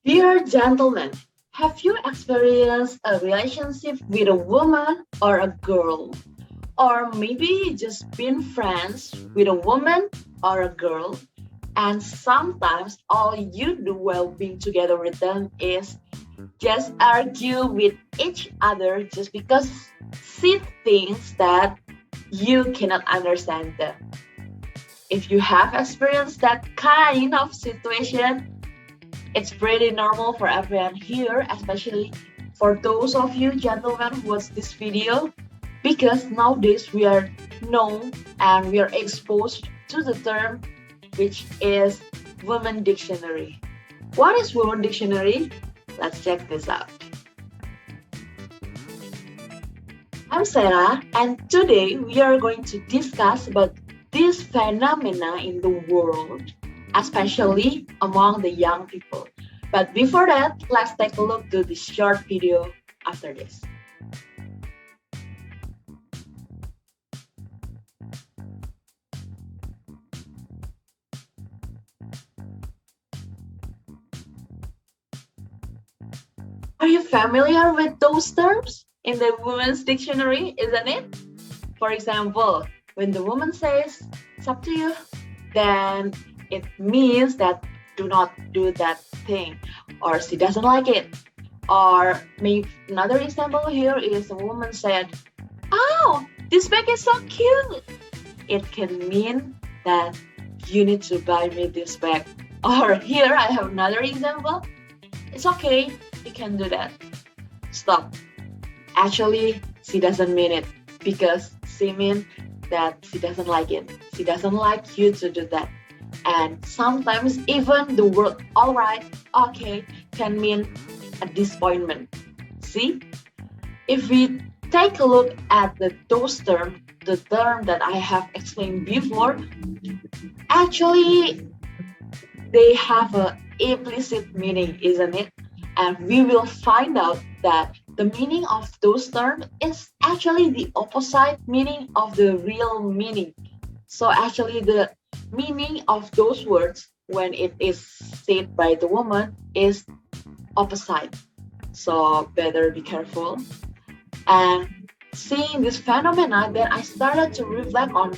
Dear gentlemen, have you experienced a relationship with a woman or a girl? Or maybe just been friends with a woman or a girl, and sometimes all you do while being together with them is just argue with each other just because she thinks that you cannot understand them. If you have experienced that kind of situation, it's pretty normal for everyone here, especially for those of you gentlemen who watch this video, because nowadays we are known and we are exposed to the term which is women dictionary. What is women dictionary? Let's check this out. I'm Sarah, and today we are going to discuss about this phenomena in the world, especially among the young people. But before that, let's take a look to this short video after this. Are you familiar with those terms in the women's dictionary, isn't it? For example, when the woman says, it's up to you, then it means that do not do that thing, or she doesn't like it. Or maybe another example here is a woman said, oh, this bag is so cute. It can mean that you need to buy me this bag. Or here I have another example. It's okay, you can do that. Stop. Actually, she doesn't mean it because she means that she doesn't like it. She doesn't like you to do that. And sometimes even the word alright, okay, can mean a disappointment. See? If we take a look at those terms, the term that I have explained before, actually they have an implicit meaning, isn't it? And we will find out that the meaning of those terms is actually the opposite meaning of the real meaning. So actually the meaning of those words when it is said by the woman is opposite. So better be careful. And seeing this phenomena, then I started to reflect on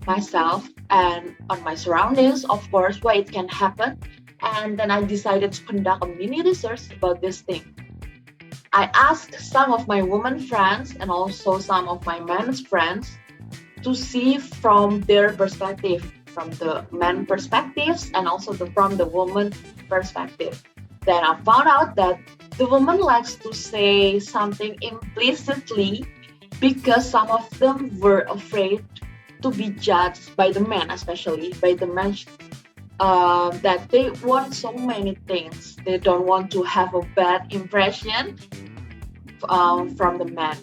myself and on my surroundings, of course, why it can happen. And then I decided to conduct a mini research about this thing. I asked some of my women friends and also some of my men's friends to see from their perspective, from the men perspectives and also from the woman perspective. Then I found out that the woman likes to say something implicitly because some of them were afraid to be judged by the men, especially by the men, that they want so many things. They don't want to have a bad impression from the men.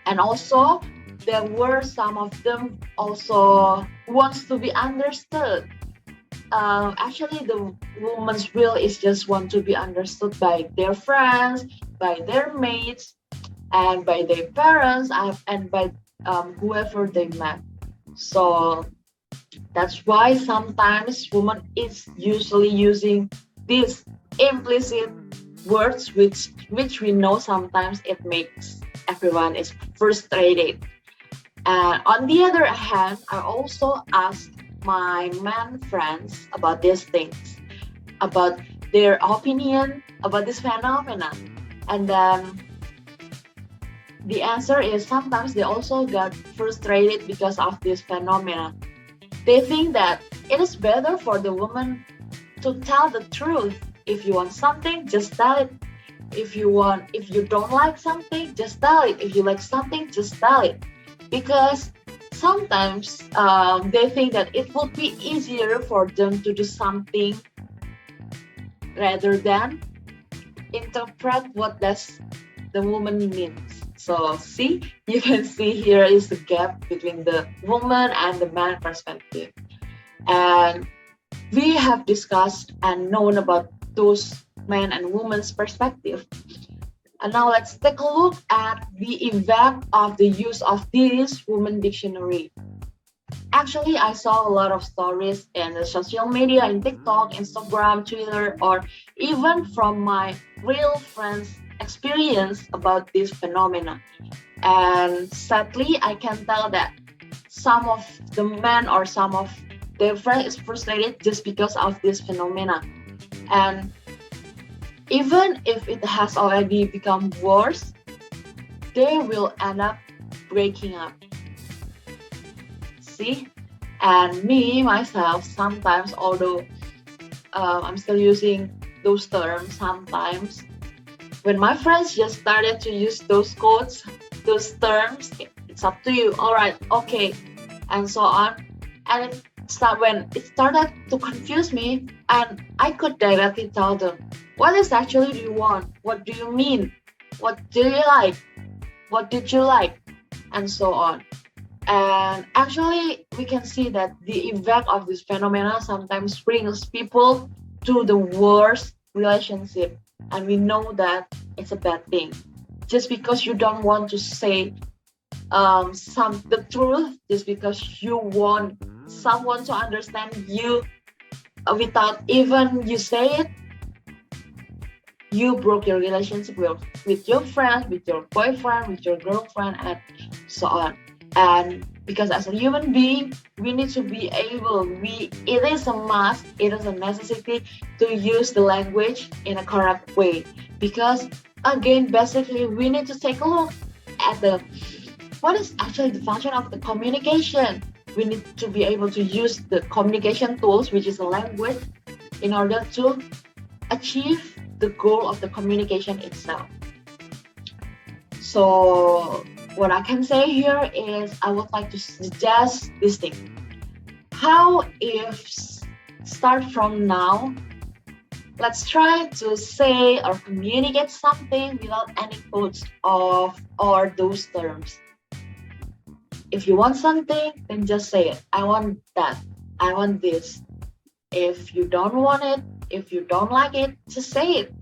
And also, there were some of them also wants to be understood. Actually, the woman's will is just want to be understood by their friends, by their mates, and by their parents, and by whoever they met. So that's why sometimes woman is usually using these implicit words which we know sometimes it makes everyone is frustrated. And on the other hand, I also asked my man friends about these things, about their opinion about this phenomenon. And then the answer is sometimes they also got frustrated because of this phenomenon. They think that it is better for the woman to tell the truth. If you want something, just tell it. If you don't like something, just tell it. If you like something, just tell it. Because sometimes they think that it would be easier for them to do something rather than interpret what does the woman means. So see, you can see here is the gap between the woman and the man perspective. And we have discussed and known about those men and women's perspective. And now let's take a look at the impact of the use of this woman dictionary. Actually, I saw a lot of stories in the social media, in TikTok, Instagram, Twitter, or even from my real friends' experience about this phenomena. And sadly, I can tell that some of the men or some of their friends is frustrated just because of this phenomena. And even if it has already become worse, they will end up breaking up. See? And me, myself, sometimes, although I'm still using those terms sometimes, when my friends just started to use those quotes, those terms, it's up to you. All right, okay, and so on. And when it started to confuse me, and I could directly tell them, what is actually do you want? What do you mean? What do you like? What did you like? And so on. And actually, we can see that the effect of this phenomena sometimes brings people to the worst relationship. And we know that it's a bad thing. Just because you don't want to say some the truth, just because you want someone to understand you without even you say it, you broke your relationship with your friends, with your boyfriend, with your girlfriend, and so on. And because as a human being, we need to be able, it is a must, it is a necessity to use the language in a correct way. Because again, basically, we need to take a look at the what is actually the function of the communication. We need to be able to use the communication tools, which is a language, in order to achieve the goal of the communication itself. So what I can say here is I would like to suggest this thing. How if start from now, let's try to say or communicate something without any quotes of or those terms. If you want something, then just say it. I want that. I want this. If you don't want it, if you don't like it, just say it.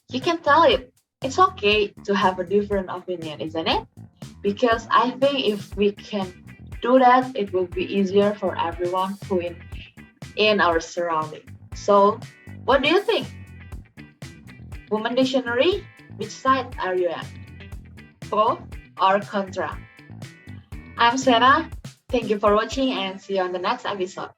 You can tell it. It's okay to have a different opinion, isn't it? Because I think if we can do that, it will be easier for everyone who in our surrounding. So, what do you think? Woman Dictionary, which side are you at? Pro or contra? I'm Sarah. Thank you for watching and see you on the next episode.